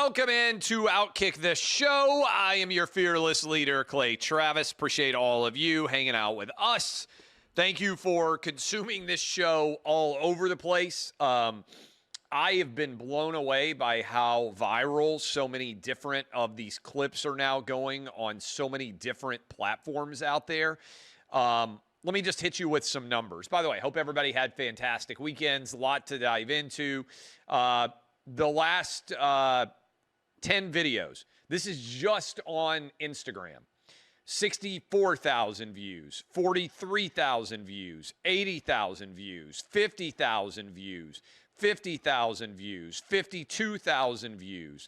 Welcome into OutKick the show. I am your fearless leader, Clay Travis. Appreciate all of you hanging out with us. Thank you for consuming this show all over the place. I have been blown away by how viral so many different of these clips are now going on so many different platforms out there. Let me just hit you with some numbers. By the way, hope everybody had fantastic weekends. A lot to dive into. The last 10 videos, this is just on Instagram. 64,000 views, 43,000 views, 80,000 views, 50,000 views, 50,000 views, 52,000 views.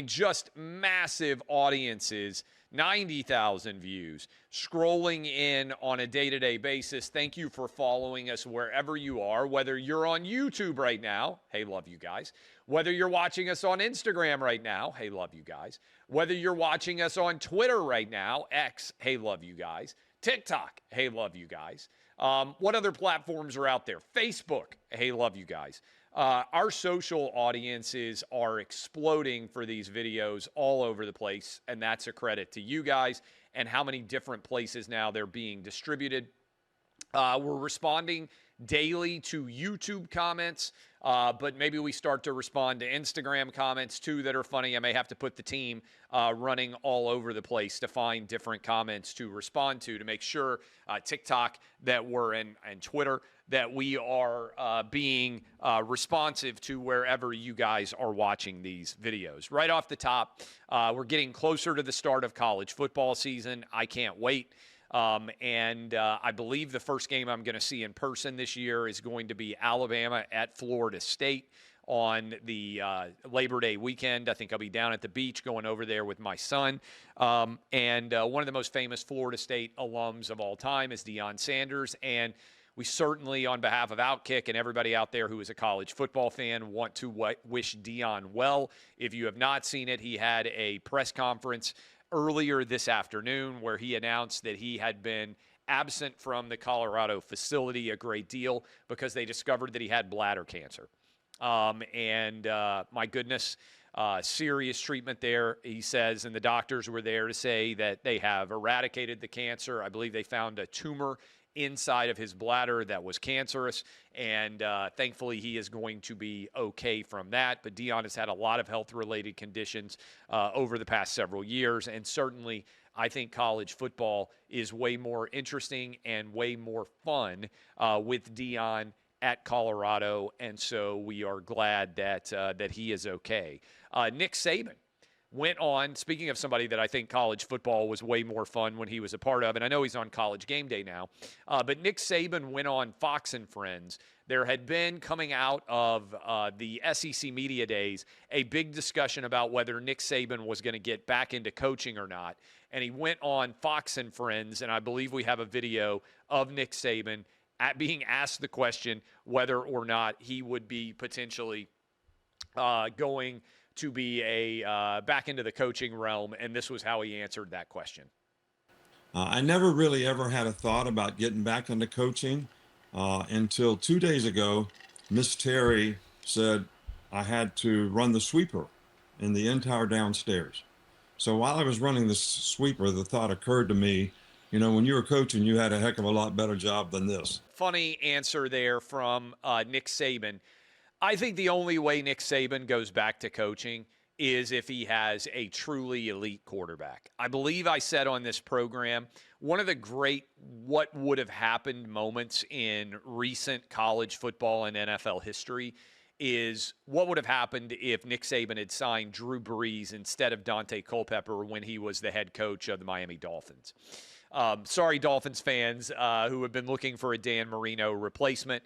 Just massive audiences. 90,000 views, scrolling in on a day-to-day basis. Thank you for following us wherever you are, whether you're on YouTube right now. Hey, love you guys. Whether you're watching us on Instagram right now. Hey, love you guys. Whether you're watching us on Twitter right now, X. Hey, love you guys. TikTok. Hey, love you guys. What other platforms are out there? Facebook. Hey, love you guys. Our social audiences are exploding for these videos all over the place, and that's a credit to you guys and how many different places now they're being distributed. We're responding daily to YouTube comments, but maybe we start to respond to Instagram comments too that are funny. I may have to put the team running all over the place to find different comments to respond to make sure TikTok that we're in and Twitter that we are being responsive to wherever you guys are watching these videos. Right off the top, we're getting closer to the start of college football season. I can't wait. I believe the first game I'm going to see in person this year is going to be Alabama at Florida State on the Labor Day weekend. I think I'll be down at the beach going over there with my son. One of the most famous Florida State alums of all time is Deion Sanders. And we certainly, on behalf of OutKick and everybody out there who is a college football fan, want to wish Deion well. If you have not seen it, he had a press conference earlier this afternoon where he announced that he had been absent from the Colorado facility a great deal because they discovered that he had bladder cancer. My goodness, serious treatment there, he says, and the doctors were there to say that they have eradicated the cancer. I believe they found a tumor inside of his bladder that was cancerous, and thankfully he is going to be okay from that. But Deion has had a lot of health-related conditions over the past several years, and certainly I think college football is way more interesting and way more fun with Deion at Colorado, and so we are glad that he is okay. Nick Saban went on, speaking of somebody that I think college football was way more fun when he was a part of, and I know he's on College Game Day now, but Nick Saban went on Fox and Friends. There had been, coming out of the SEC media days, a big discussion about whether Nick Saban was going to get back into coaching or not, and he went on Fox and Friends, and I believe we have a video of Nick Saban being asked the question whether or not he would be potentially going to be back into the coaching realm, and this was how he answered that question. I never really ever had a thought about getting back into coaching until 2 days ago. Miss Terry said I had to run the sweeper in the entire downstairs. So while I was running the sweeper, the thought occurred to me, when you were coaching, you had a heck of a lot better job than this. Funny answer there from Nick Saban. I think the only way Nick Saban goes back to coaching is if he has a truly elite quarterback. I believe I said on this program, one of the great what would have happened moments in recent college football and NFL history is what would have happened if Nick Saban had signed Drew Brees instead of Dante Culpepper when he was the head coach of the Miami Dolphins. Sorry, Dolphins fans who have been looking for a Dan Marino replacement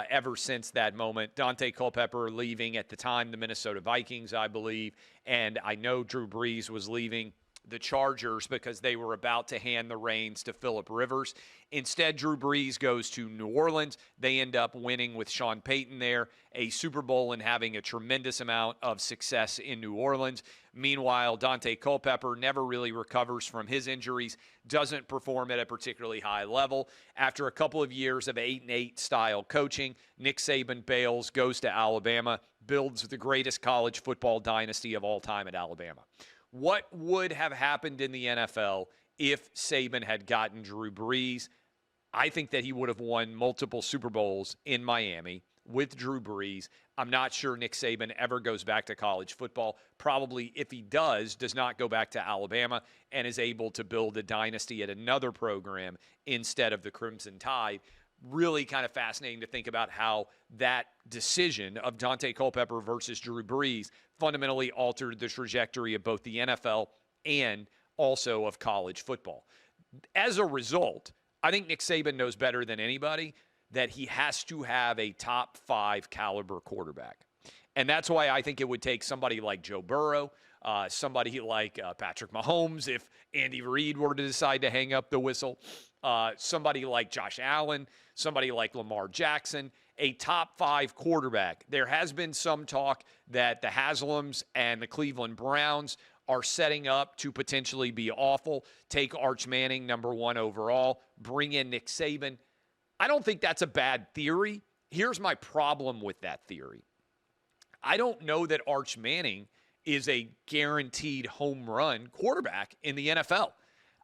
ever since that moment. Dante Culpepper leaving at the time the Minnesota Vikings, I believe, and I know Drew Brees was leaving the Chargers because they were about to hand the reins to Phillip Rivers. Instead, Drew Brees goes to New Orleans. They end up winning with Sean Payton there, a Super Bowl, and having a tremendous amount of success in New Orleans. Meanwhile, Dante Culpepper never really recovers from his injuries, doesn't perform at a particularly high level. After a couple of years of 8-8 style coaching, Nick Saban bails, goes to Alabama, builds the greatest college football dynasty of all time at Alabama. What would have happened in the NFL if Saban had gotten Drew Brees? I think that he would have won multiple Super Bowls in Miami with Drew Brees. I'm not sure Nick Saban ever goes back to college football. Probably, if he does not go back to Alabama and is able to build a dynasty at another program instead of the Crimson Tide. Really kind of fascinating to think about how that decision of Dante Culpepper versus Drew Brees fundamentally altered the trajectory of both the NFL and also of college football. As a result, I think Nick Saban knows better than anybody that he has to have a top 5 caliber quarterback. And that's why I think it would take somebody like Joe Burrow, somebody like Patrick Mahomes, if Andy Reid were to decide to hang up the whistle, somebody like Josh Allen, somebody like Lamar Jackson, a top 5 quarterback. There has been some talk that the Haslams and the Cleveland Browns are setting up to potentially be awful. Take Arch Manning, number 1 overall, bring in Nick Saban. I don't think that's a bad theory. Here's my problem with that theory. I don't know that Arch Manning is a guaranteed home run quarterback in the NFL.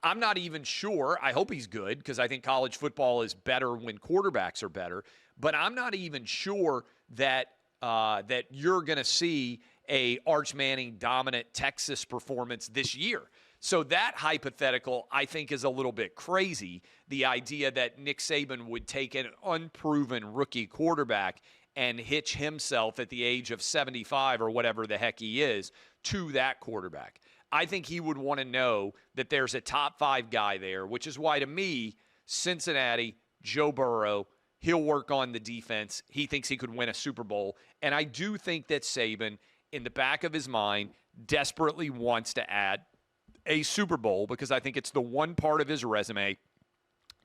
I'm not even sure. I hope he's good because I think college football is better when quarterbacks are better. But I'm not even sure that that you're going to see a Arch Manning dominant Texas performance this year. So that hypothetical, I think, is a little bit crazy. The idea that Nick Saban would take an unproven rookie quarterback and hitch himself at the age of 75 or whatever the heck he is to that quarterback. I think he would want to know that there's a top 5 guy there, which is why, to me, Cincinnati, Joe Burrow, he'll work on the defense. He thinks he could win a Super Bowl. And I do think that Saban, in the back of his mind, desperately wants to add a Super Bowl because I think it's the one part of his resume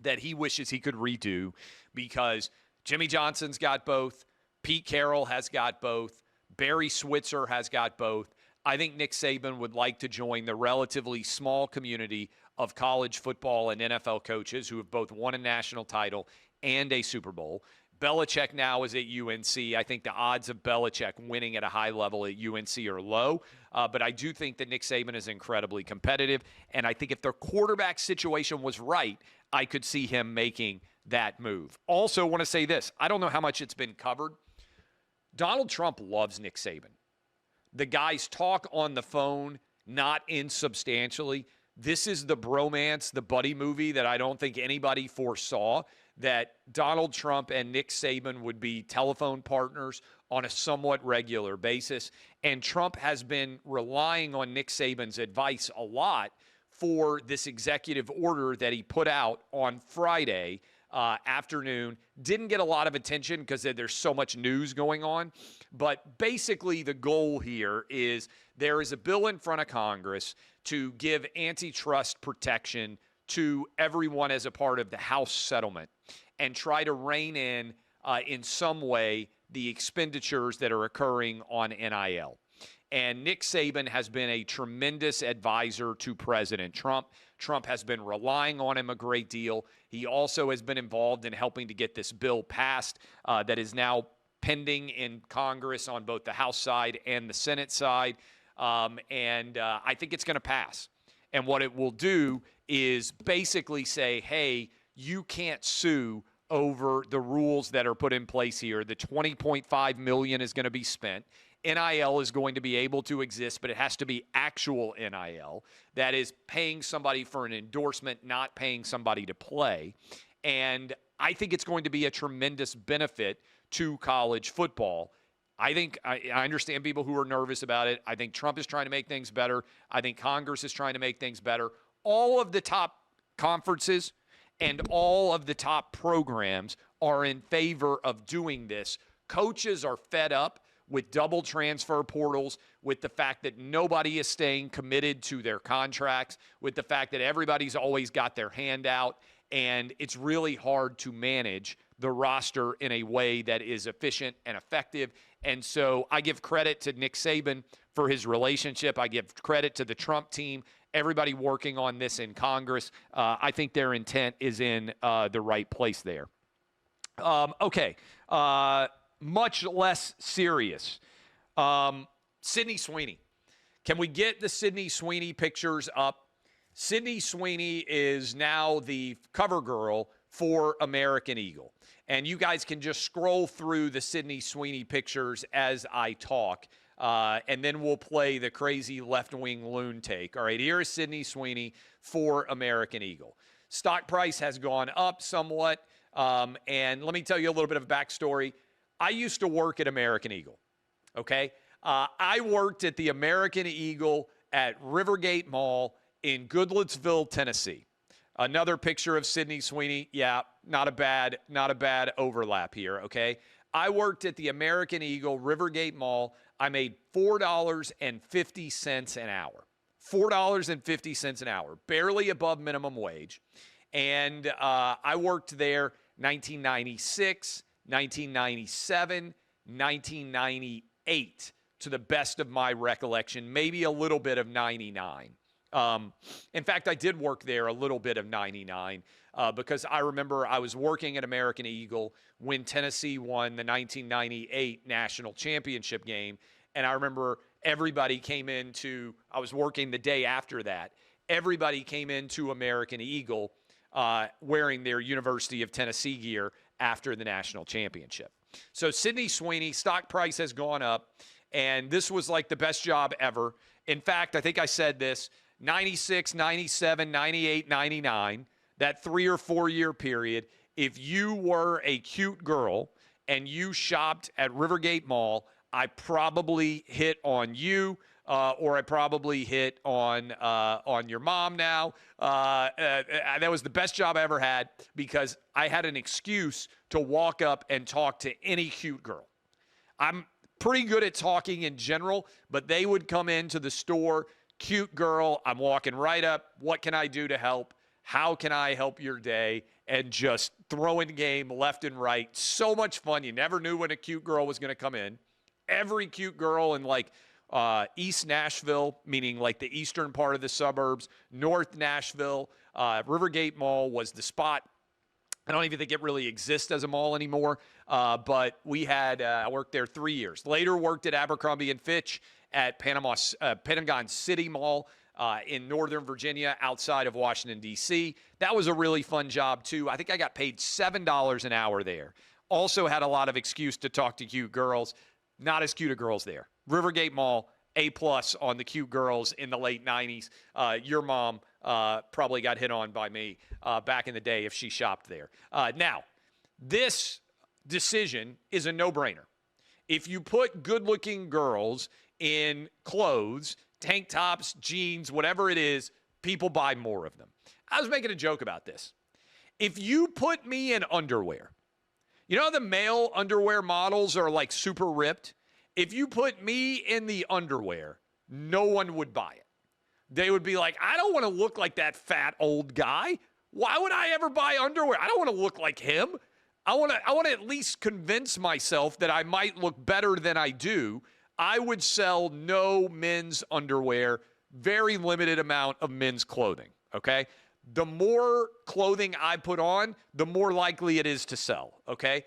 that he wishes he could redo because Jimmy Johnson's got both, Pete Carroll has got both, Barry Switzer has got both. I think Nick Saban would like to join the relatively small community of college football and NFL coaches who have both won a national title and a Super Bowl. Belichick now is at UNC. I think the odds of Belichick winning at a high level at UNC are low, but I do think that Nick Saban is incredibly competitive, and I think if their quarterback situation was right, I could see him making that move. Also want to say this. I don't know how much it's been covered. Donald Trump loves Nick Saban. The guys talk on the phone, not insubstantially. This is the bromance, the buddy movie that I don't think anybody foresaw, that Donald Trump and Nick Saban would be telephone partners on a somewhat regular basis. And Trump has been relying on Nick Saban's advice a lot for this executive order that he put out on Friday afternoon. Didn't get a lot of attention because there's so much news going on. But basically the goal here is there is a bill in front of Congress to give antitrust protection to everyone as a part of the House settlement and try to rein in some way the expenditures that are occurring on NIL. And Nick Saban has been a tremendous advisor to President Trump. Trump has been relying on him a great deal. He also has been involved in helping to get this bill passed that is now pending in Congress on both the House side and the Senate side. And I think it's going to pass. And what it will do is basically say, hey, you can't sue over the rules that are put in place here. The $20.5 million is going to be spent. NIL is going to be able to exist, but it has to be actual NIL. That is paying somebody for an endorsement, not paying somebody to play. And I think it's going to be a tremendous benefit to college football. I think I understand people who are nervous about it. I think Trump is trying to make things better. I think Congress is trying to make things better. All of the top conferences and all of the top programs are in favor of doing this. Coaches are fed up with double transfer portals, with the fact that nobody is staying committed to their contracts, with the fact that everybody's always got their hand out, and it's really hard to manage the roster in a way that is efficient and effective. And so I give credit to Nick Saban for his relationship. I give credit to the Trump team, everybody working on this in Congress. I think their intent is in the right place there. Okay. Much less serious. Sydney Sweeney. Can we get the Sydney Sweeney pictures up? Sydney Sweeney is now the cover girl for American Eagle. And you guys can just scroll through the Sydney Sweeney pictures as I talk. And then we'll play the crazy left-wing loon take. All right, here is Sydney Sweeney for American Eagle. Stock price has gone up somewhat. And let me tell you a little bit of a backstory. I used to work at American Eagle, okay? I worked at the American Eagle at Rivergate Mall in Goodlettsville, Tennessee. Another picture of Sydney Sweeney. Yeah, not a bad overlap here, okay? I worked at the American Eagle Rivergate Mall. I made $4.50 an hour. $4.50 an hour, barely above minimum wage. And I worked there 1996, 1997, 1998, to the best of my recollection, maybe a little bit of 99. In fact, I did work there a little bit of 99 because I remember I was working at American Eagle when Tennessee won the 1998 national championship game. And I remember everybody came into, I was working the day after that, everybody came into American Eagle wearing their University of Tennessee gear after the national championship. So Sydney Sweeney, stock price has gone up, and this was like the best job ever. In fact, I think I said this, 96, 97, 98, 99, that 3 or 4 year period, if you were a cute girl and you shopped at Rivergate Mall, I probably hit on you, or I probably hit on your mom now. That was the best job I ever had because I had an excuse to walk up and talk to any cute girl. I'm pretty good at talking in general, but they would come into the store, cute girl, I'm walking right up. What can I do to help? How can I help your day? And just throwing game left and right. So much fun. You never knew when a cute girl was going to come in. Every cute girl in like East Nashville, meaning like the eastern part of the suburbs, North Nashville, Rivergate Mall was the spot. I don't even think it really exists as a mall anymore, but we had, I worked there 3 years. Later worked at Abercrombie & Fitch at Pentagon City Mall in Northern Virginia outside of Washington, D.C. That was a really fun job, too. I think I got paid $7 an hour there. Also had a lot of excuse to talk to cute girls. Not as cute a girls there. Rivergate Mall, A+ on the cute girls in the late 90s. Your mom probably got hit on by me back in the day if she shopped there. Now, this decision is a no-brainer. If you put good-looking girls in clothes, tank tops, jeans, whatever it is, people buy more of them. I was making a joke about this. If you put me in underwear, you know the male underwear models are like super ripped? If you put me in the underwear, no one would buy it. They would be like, I don't want to look like that fat old guy. Why would I ever buy underwear? I don't want to look like him. I want to at least convince myself that I might look better than I do. I would sell no men's underwear, very limited amount of men's clothing, okay? The more clothing I put on, the more likely it is to sell, okay?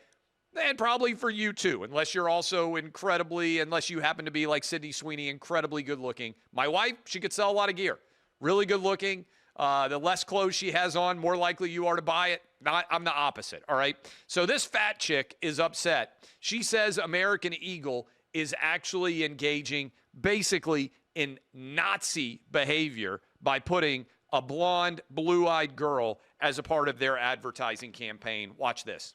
And probably for you too, unless you're also unless you happen to be like Sydney Sweeney, incredibly good looking. My wife, she could sell a lot of gear. Really good looking. The less clothes she has on, more likely you are to buy it. I'm the opposite, all right? So this fat chick is upset. She says American Eagle is actually engaging basically in Nazi behavior by putting a blonde, blue-eyed girl as a part of their advertising campaign. Watch this.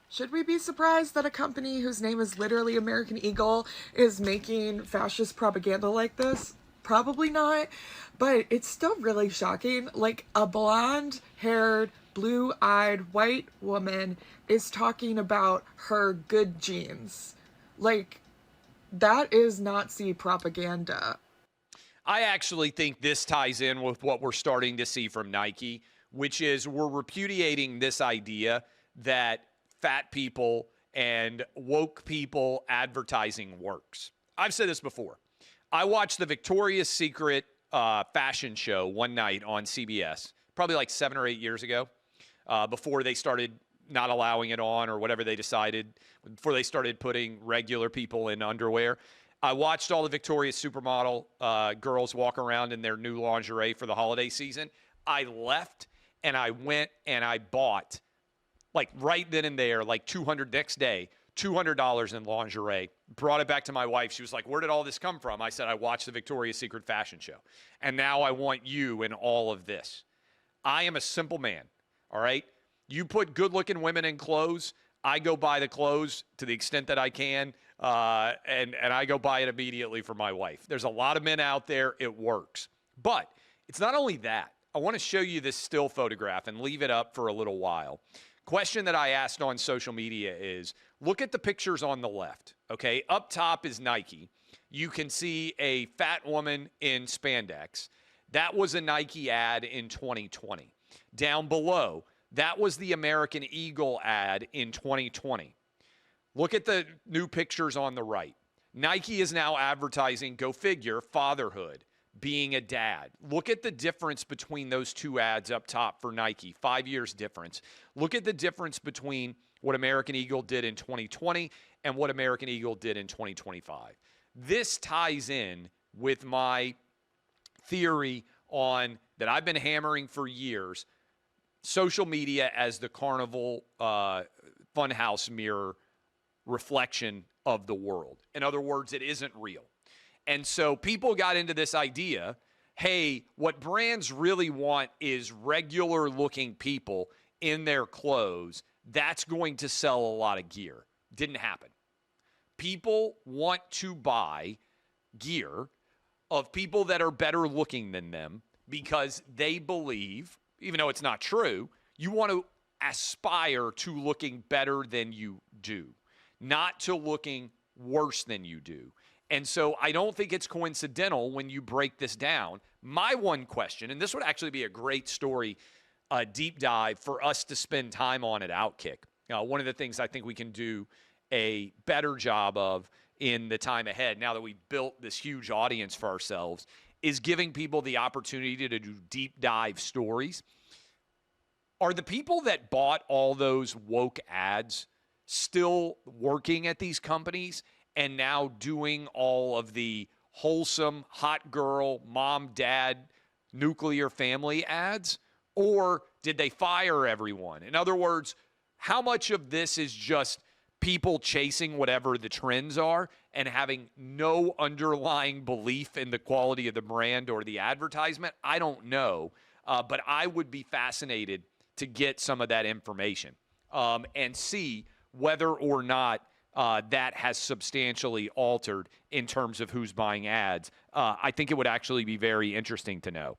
Should we be surprised that a company whose name is literally American Eagle is making fascist propaganda like this? Probably not, but it's still really shocking. Like, a blonde-haired, blue-eyed white woman is talking about her good genes. Like, That is Nazi propaganda. I actually think this ties in with what we're starting to see from Nike, which is we're repudiating this idea that fat people and woke people advertising works. I've said this before. I watched the Victoria's Secret fashion show one night on CBS, probably like 7 or 8 years ago, before they started not allowing it on or whatever they decided, before they started putting regular people in underwear. I watched all the Victoria's supermodel girls walk around in their new lingerie for the holiday season. I left and I went and I bought, like right then and there, like next day, $200 in lingerie. Brought it back to my wife. She was like, "Where did all this come from?" I said, "I watched the Victoria's Secret fashion show. And now I want you in all of this." I am a simple man, all right? You put good-looking women in clothes, I go buy the clothes to the extent that I can, and I go buy it immediately for my wife. There's a lot of men out there. It works. But it's not only that. I want to show you this still photograph and leave it up for a little while. Question that I asked on social media is, look at the pictures on the left, okay? Up top is Nike. You can see a fat woman in spandex. That was a Nike ad in 2020. Down below, that was the American Eagle ad in 2020. Look at the new pictures on the right. Nike is now advertising, go figure, fatherhood, being a dad. Look at the difference between those two ads up top for Nike, 5 years difference. Look at the difference between what American Eagle did in 2020 and what American Eagle did in 2025. This ties in with my theory on that I've been hammering for years, social media as the carnival funhouse mirror reflection of the world. In other words, it isn't real. And so people got into this idea, hey, what brands really want is regular looking people in their clothes. That's going to sell a lot of gear. Didn't happen. People want to buy gear of people that are better looking than them because they believe, even though it's not true, you want to aspire to looking better than you do, not to looking worse than you do. And so I don't think it's coincidental when you break this down. My one question, and this would actually be a great story, a deep dive for us to spend time on at OutKick. One of the things I think we can do a better job of in the time ahead, now that we've built this huge audience for ourselves, is giving people the opportunity to do deep dive stories. Are the people that bought all those woke ads still working at these companies and now doing all of the wholesome, hot girl, mom, dad, nuclear family ads? Or did they fire everyone? In other words, how much of this is just people chasing whatever the trends are and having no underlying belief in the quality of the brand or the advertisement? I don't know, but I would be fascinated to get some of that information and see whether or not that has substantially altered in terms of who's buying ads. I think it would actually be very interesting to know.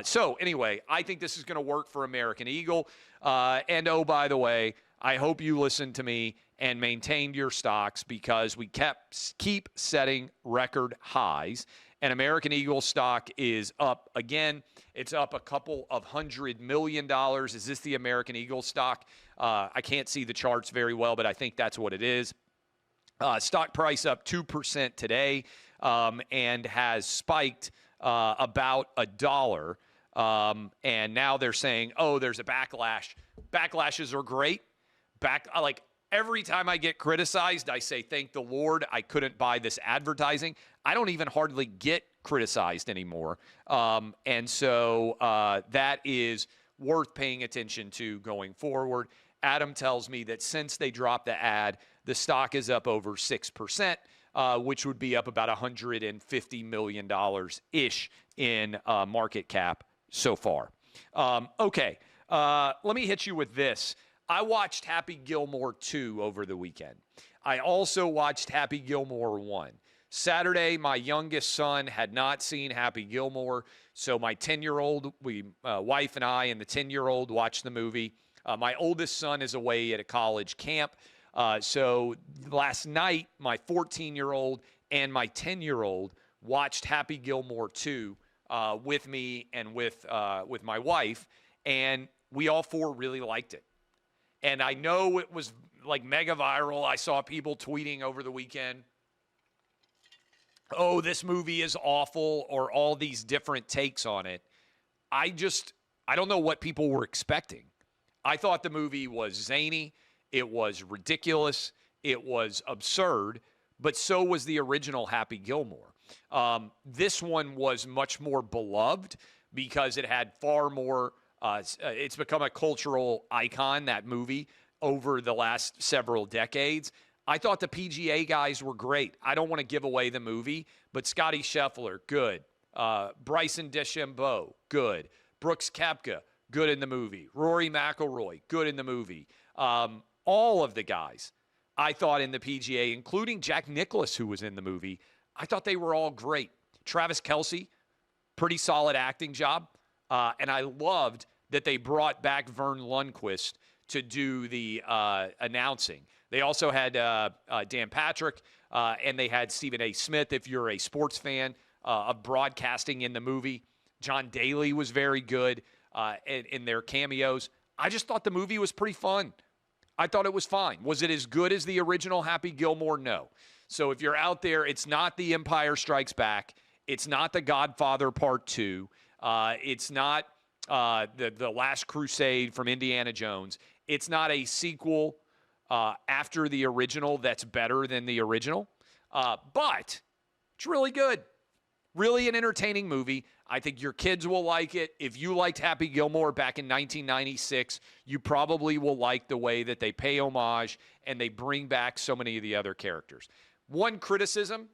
So anyway, I think this is going to work for American Eagle. And oh, by the way, I hope you listened to me and maintained your stocks because we keep setting record highs. And American Eagle stock is up again. It's up a couple of $100 million. Is this the American Eagle stock? I can't see the charts very well, but I think that's what it is. Stock price up 2% today and has spiked about $1. And now they're saying, oh, there's a backlash. Backlashes are great. Like every time I get criticized, I say, thank the Lord I couldn't buy this advertising. I don't even hardly get criticized anymore. And so that is worth paying attention to going forward. Adam tells me that since they dropped the ad, the stock is up over 6%, which would be up about $150 million-ish in market cap so far. Okay, let me hit you with this. I watched Happy Gilmore 2 over the weekend. I also watched Happy Gilmore 1. Saturday, my youngest son had not seen Happy Gilmore, so my 10-year-old, wife and I and the 10-year-old watched the movie. My oldest son is away at a college camp. So last night, my 14-year-old and my 10-year-old watched Happy Gilmore 2 with me and with my wife, and we all four really liked it. And I know it was like mega viral. I saw people tweeting over the weekend, oh, this movie is awful, or all these different takes on it. I don't know what people were expecting. I thought the movie was zany. It was ridiculous. It was absurd, but so was the original Happy Gilmore. This one was much more beloved because it had far more, it's become a cultural icon, that movie, over the last several decades. I thought the PGA guys were great. I don't want to give away the movie, but Scotty Scheffler, good. Bryson DeChambeau, good. Brooks Koepka, good in the movie. Rory McIlroy, good in the movie. All of the guys, I thought in the PGA, including Jack Nicklaus, who was in the movie, I thought they were all great. Travis Kelce, pretty solid acting job. And I loved that they brought back Vern Lundquist to do the announcing. They also had Dan Patrick, and they had Stephen A. Smith, if you're a sports fan of broadcasting in the movie. John Daly was very good in their cameos. I just thought the movie was pretty fun. I thought it was fine. Was it as good as the original Happy Gilmore? No. So if you're out there, it's not The Empire Strikes Back. It's not The Godfather Part 2. It's not the Last Crusade from Indiana Jones. It's not a sequel after the original that's better than the original. But it's really good. Really an entertaining movie. I think your kids will like it. If you liked Happy Gilmore back in 1996, you probably will like the way that they pay homage and they bring back so many of the other characters. One criticism,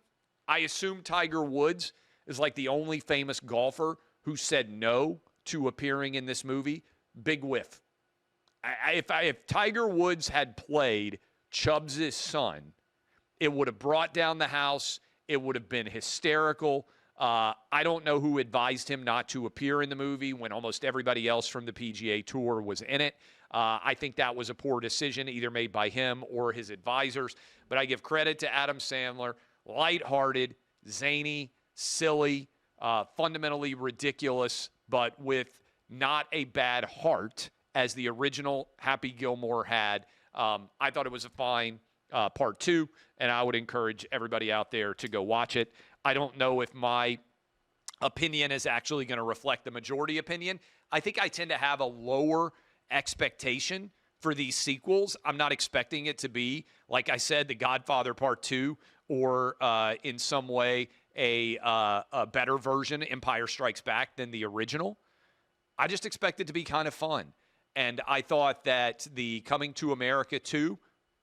I assume Tiger Woods is like the only famous golfer who said no to appearing in this movie. Big whiff. If Tiger Woods had played Chubbs' son, it would have brought down the house. It would have been hysterical. I don't know who advised him not to appear in the movie when almost everybody else from the PGA Tour was in it. I think that was a poor decision, either made by him or his advisors. But I give credit to Adam Sandler. Lighthearted, zany, silly, fundamentally ridiculous, but with not a bad heart as the original Happy Gilmore had. I thought it was a fine part 2, and I would encourage everybody out there to go watch it. I don't know if my opinion is actually going to reflect the majority opinion. I think I tend to have a lower expectation for these sequels. I'm not expecting it to be, like I said, The Godfather Part 2 or in some way a better version, Empire Strikes Back, than the original. I just expect it to be kind of fun. And I thought that the Coming to America 2,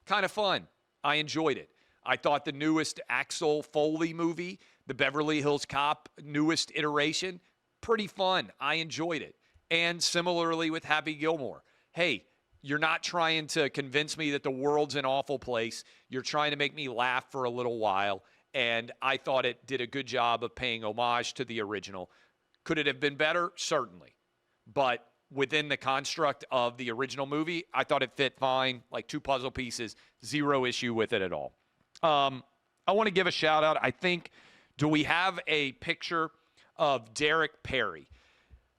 kind of fun. I enjoyed it. I thought the newest Axel Foley movie, the Beverly Hills Cop newest iteration, pretty fun. I enjoyed it. And similarly with Happy Gilmore. Hey, you're not trying to convince me that the world's an awful place. You're trying to make me laugh for a little while. And I thought it did a good job of paying homage to the original. Could it have been better? Certainly. But within the construct of the original movie, I thought it fit fine, like two puzzle pieces, zero issue with it at all. I want to give a shout out. I think, do we have a picture of Derrick Perry?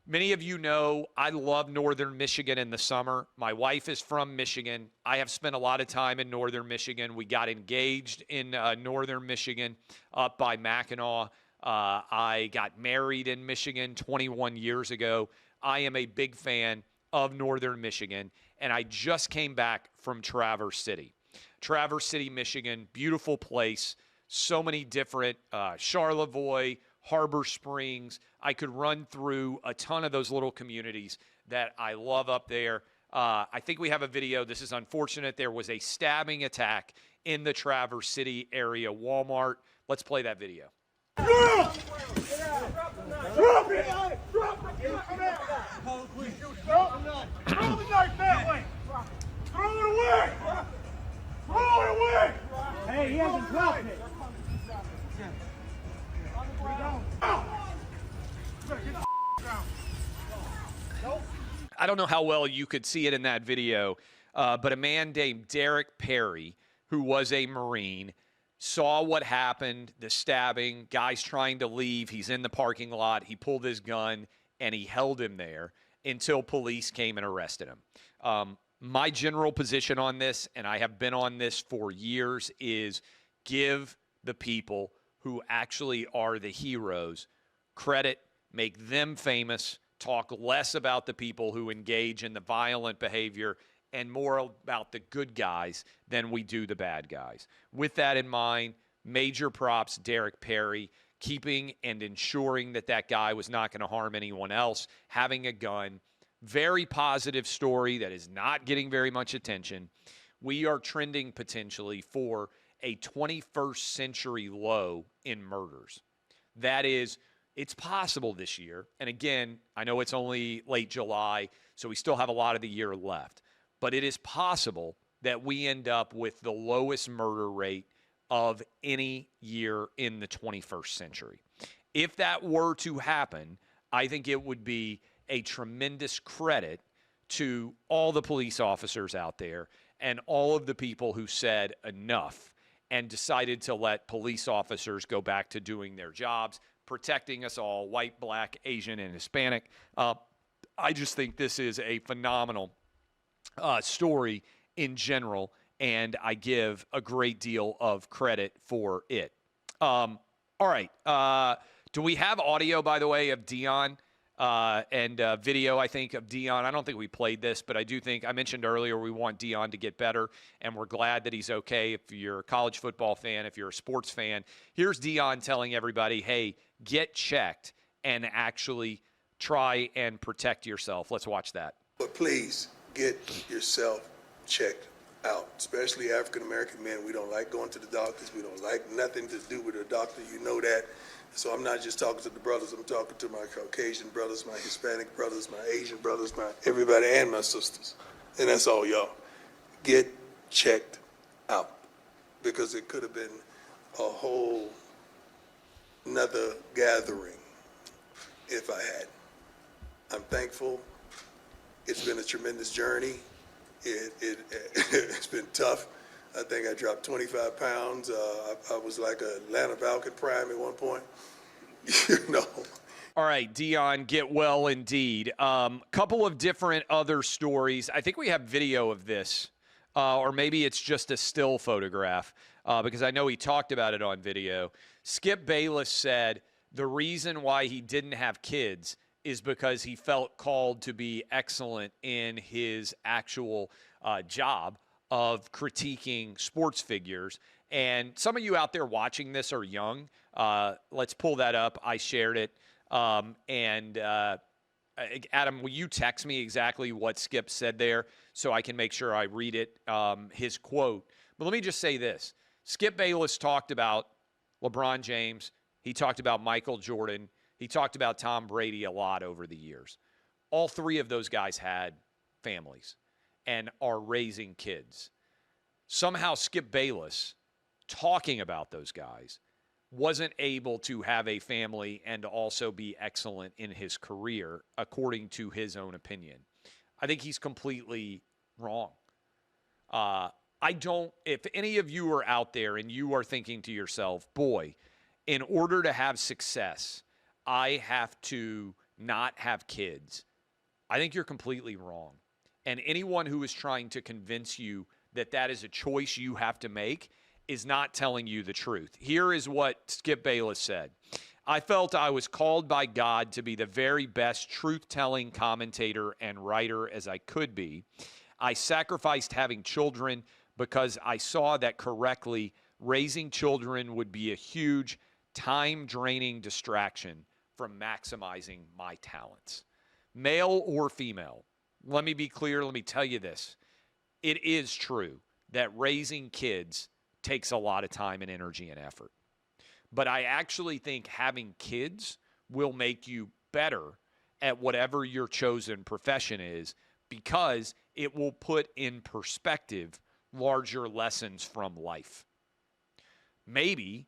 Many of you know I love Northern Michigan in the summer. My wife is from Michigan. I have spent a lot of time in Northern Michigan. We got engaged in Northern Michigan up by Mackinac. I got married in Michigan 21 years ago. I am a big fan of Northern Michigan, and I just came back from Traverse City. Traverse City, Michigan, beautiful place. So many different, Charlevoix, Harbor Springs. I could run through a ton of those little communities that I love up there. I think we have a video. This is unfortunate. There was a stabbing attack in the Traverse City area Walmart. Let's play that video. Drop it! Drop it! Throw the knife that way! Throw it away! Throw it away! Hey, he hasn't dropped it. I don't know how well you could see it in that video, but a man named Derrick Perry, who was a Marine, saw what happened, the stabbing, guys trying to leave. He's in the parking lot. He pulled his gun, and he held him there until police came and arrested him. My general position on this, and I have been on this for years, is give the people who actually are the heroes credit, make them famous, talk less about the people who engage in the violent behavior and more about the good guys than we do the bad guys. With that in mind, major props, Derrick Perry, keeping and ensuring that that guy was not going to harm anyone else, having a gun. Very positive story that is not getting very much attention. We are trending potentially for a 21st century low in murders. That is, it's possible this year. And again, I know it's only late July, so we still have a lot of the year left. But it is possible that we end up with the lowest murder rate of any year in the 21st century. If that were to happen, I think it would be a tremendous credit to all the police officers out there and all of the people who said enough and decided to let police officers go back to doing their jobs, protecting us all, white, black, Asian, and Hispanic. I just think this is a phenomenal story in general, and I give a great deal of credit for it. All right. Do we have audio, by the way, of Deion? And video, I think, of Deion. I don't think we played this, but I do think, I mentioned earlier, we want Deion to get better, and we're glad that he's okay. If you're a college football fan, if you're a sports fan, here's Deion telling everybody, hey, get checked and actually try and protect yourself. Let's watch that. But please get yourself checked out, especially African-American men. We don't like going to the doctors. We don't like nothing to do with a doctor. You know that. So I'm not just talking to the brothers. I'm talking to my Caucasian brothers, my Hispanic brothers, my Asian brothers, my everybody, and my sisters. And that's all, y'all. Get checked out, because it could have been a whole another gathering if I had. I'm thankful. It's been a tremendous journey. It's been tough. I think I dropped 25 pounds. I was like a Atlanta Falcon prime at one point. You know. All right, Deion, get well indeed. Couple of different other stories. I think we have video of this, or maybe it's just a still photograph, because I know he talked about it on video. Skip Bayless said the reason why he didn't have kids is because he felt called to be excellent in his actual job of critiquing sports figures. And some of you out there watching this are young. Let's pull that up. I shared it. Adam, will you text me exactly what Skip said there so I can make sure I read it, his quote. But let me just say this. Skip Bayless talked about LeBron James. He talked about Michael Jordan. He talked about Tom Brady a lot over the years. All three of those guys had families and are raising kids. Somehow Skip Bayless, talking about those guys, wasn't able to have a family and also be excellent in his career, according to his own opinion. I think he's completely wrong. If any of you are out there and you are thinking to yourself, boy, in order to have success, I have to not have kids, I think you're completely wrong. And anyone who is trying to convince you that that is a choice you have to make is not telling you the truth. Here is what Skip Bayless said. I felt I was called by God to be the very best truth-telling commentator and writer as I could be. I sacrificed having children because I saw that correctly raising children would be a huge, time-draining distraction from maximizing my talents. Male or female, let me be clear, let me tell you this. It is true that raising kids takes a lot of time and energy and effort. But I actually think having kids will make you better at whatever your chosen profession is, because it will put in perspective larger lessons from life. Maybe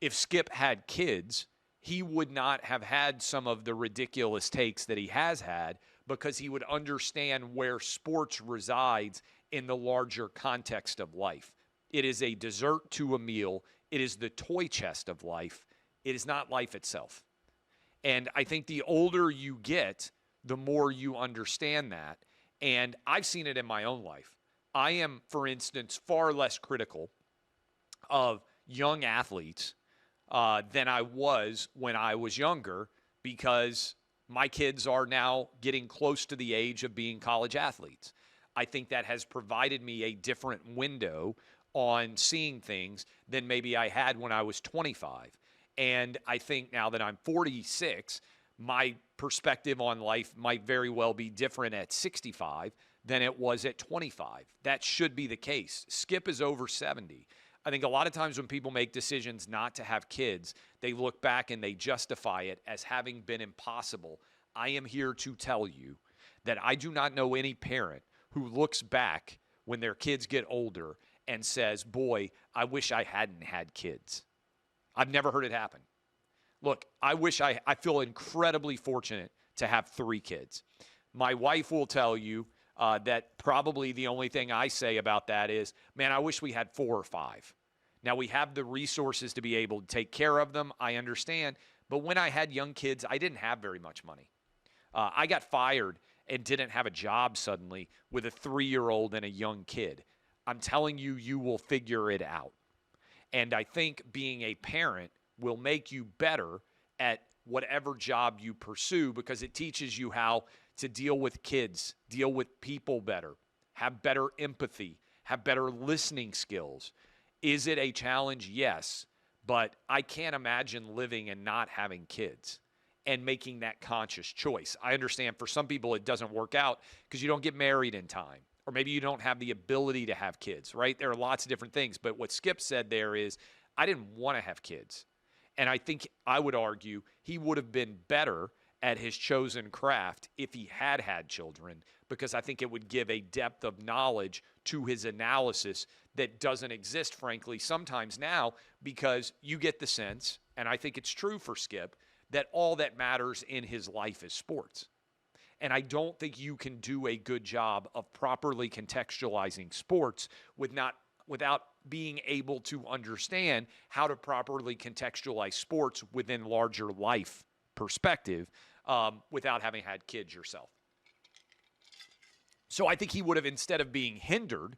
if Skip had kids, he would not have had some of the ridiculous takes that he has had, because he would understand where sports resides in the larger context of life. It is a dessert to a meal. It is the toy chest of life. It is not life itself. And I think the older you get, the more you understand that. And I've seen it in my own life. I am, for instance, far less critical of young athletes than I was when I was younger, because my kids are now getting close to the age of being college athletes. I think that has provided me a different window on seeing things than maybe I had when I was 25. And I think now that I'm 46, my perspective on life might very well be different at 65 than it was at 25. That should be the case. Skip is over 70. I think a lot of times when people make decisions not to have kids, they look back and they justify it as having been impossible. I am here to tell you that I do not know any parent who looks back when their kids get older and says, boy, I wish I hadn't had kids. I've never heard it happen. Look, I feel incredibly fortunate to have 3 kids. My wife will tell you that probably the only thing I say about that is, man, I wish we had 4 or 5. Now, we have the resources to be able to take care of them. I understand. But when I had young kids, I didn't have very much money. I got fired and didn't have a job suddenly with a 3-year-old and a young kid. I'm telling you, you will figure it out. And I think being a parent will make you better at whatever job you pursue, because it teaches you how to deal with kids, deal with people better, have better empathy, have better listening skills. Is it a challenge? Yes. But I can't imagine living and not having kids and making that conscious choice. I understand for some people it doesn't work out because you don't get married in time, or maybe you don't have the ability to have kids, right? There are lots of different things. But what Skip said there is, I didn't want to have kids. And I think I would argue he would have been better at his chosen craft if he had had children, because I think it would give a depth of knowledge to his analysis that doesn't exist, frankly, sometimes now, because you get the sense, and I think it's true for Skip, that all that matters in his life is sports. And I don't think you can do a good job of properly contextualizing sports without being able to understand how to properly contextualize sports within larger life perspective without having had kids yourself. So I think he would have, instead of being hindered,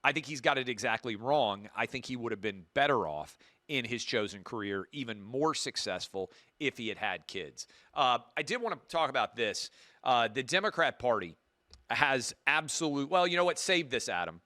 I think he's got it exactly wrong. I think he would have been better off in his chosen career, even more successful if he had had kids. I did want to talk about this. The Democrat Party has well, you know what? Save this, Adam.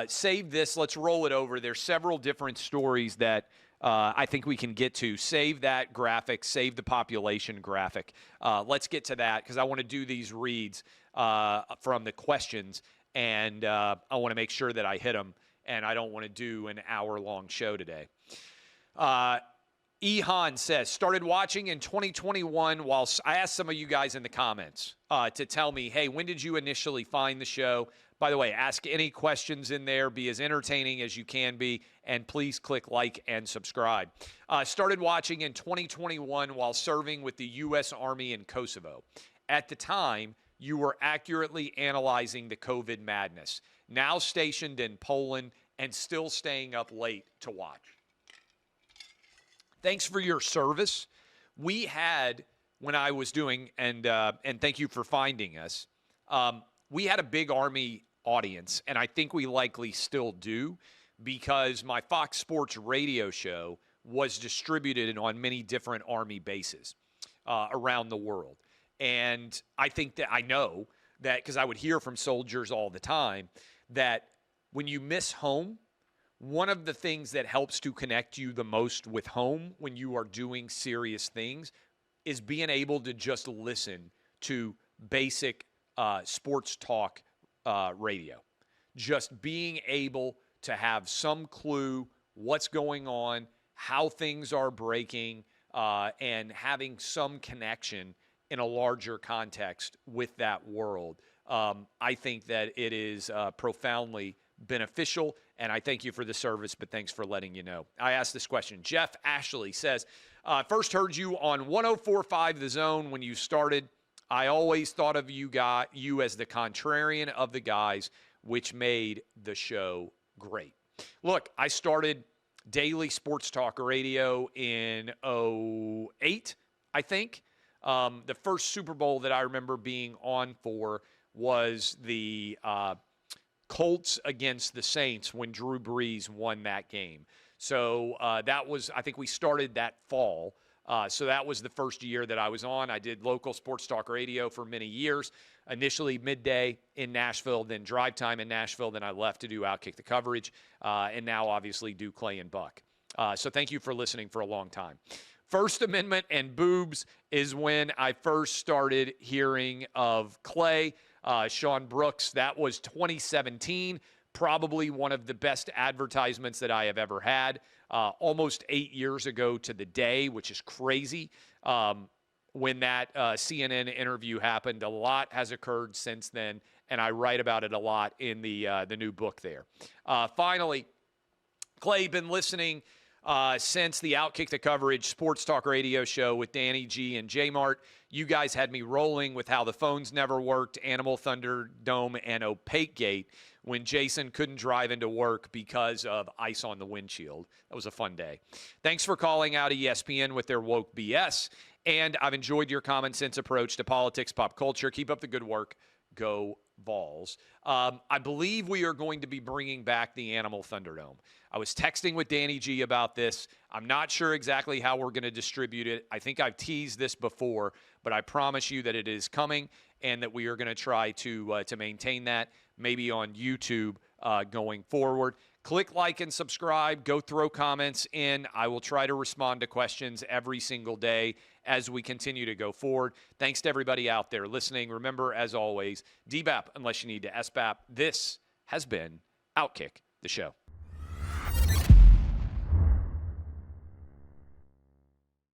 Save this. Let's roll it over. There's several different stories that I think we can get to. Save that graphic. Save the population graphic. Let's get to that because I want to do these reads from the questions, and I want to make sure that I hit them, and I don't want to do an hour-long show today. Ehan says, started watching in 2021 while I asked some of you guys in the comments to tell me, hey, when did you initially find the show? By the way, ask any questions in there. Be as entertaining as you can be. And please click like and subscribe. Started watching in 2021 while serving with the U.S. Army in Kosovo. At the time, you were accurately analyzing the COVID madness. Now stationed in Poland and still staying up late to watch. Thanks for your service. We had, when I was doing, and thank you for finding us, we had a big Army audience, and I think we likely still do, because my Fox Sports radio show was distributed on many different Army bases around the world. And I think that I know that, because I would hear from soldiers all the time, that when you miss home, one of the things that helps to connect you the most with home when you are doing serious things is being able to just listen to basic sports talk radio. Just being able to have some clue what's going on, how things are breaking, and having some connection in a larger context with that world. I think that it is profoundly beneficial, and I thank you for the service, but thanks for letting you know. I asked this question. Jeff Ashley says, first heard you on 104.5 The Zone when you started. I always thought of you as the contrarian of the guys, which made the show great. Look, I started daily sports talk radio in '08, I think. The first Super Bowl that I remember being on for was the Colts against the Saints when Drew Brees won that game. So that was, I think we started that fall. So that was the first year that I was on. I did local sports talk radio for many years. Initially midday in Nashville, then drive time in Nashville. Then I left to do OutKick the coverage, and now obviously do Clay and Buck. So thank you for listening for a long time. First Amendment and boobs is when I first started hearing of Clay. Sean Brooks, that was 2017, probably one of the best advertisements that I have ever had. Almost 8 years ago to the day, which is crazy. When that CNN interview happened, a lot has occurred since then, and I write about it a lot in the new book there. Finally, Clay, been listening since the OutKick the Coverage sports talk radio show with Danny G and J-Mart. You guys had me rolling with how the phones never worked, Animal Thunderdome, and Opaque Gate when Jason couldn't drive into work because of ice on the windshield. That was a fun day. Thanks for calling out ESPN with their woke BS, and I've enjoyed your common sense approach to politics, pop culture. Keep up the good work. Go Vols. I believe we are going to be bringing back the Animal Thunderdome. I was texting with Danny G about this. I'm not sure exactly how we're going to distribute it. I think I've teased this before, but I promise you that it is coming and that we are going to try to maintain that, maybe on YouTube going forward. Click like and subscribe. Go throw comments in. I will try to respond to questions every single day as we continue to go forward. Thanks to everybody out there listening. Remember, as always, DBAP unless you need to SBAP. This has been OutKick, the show.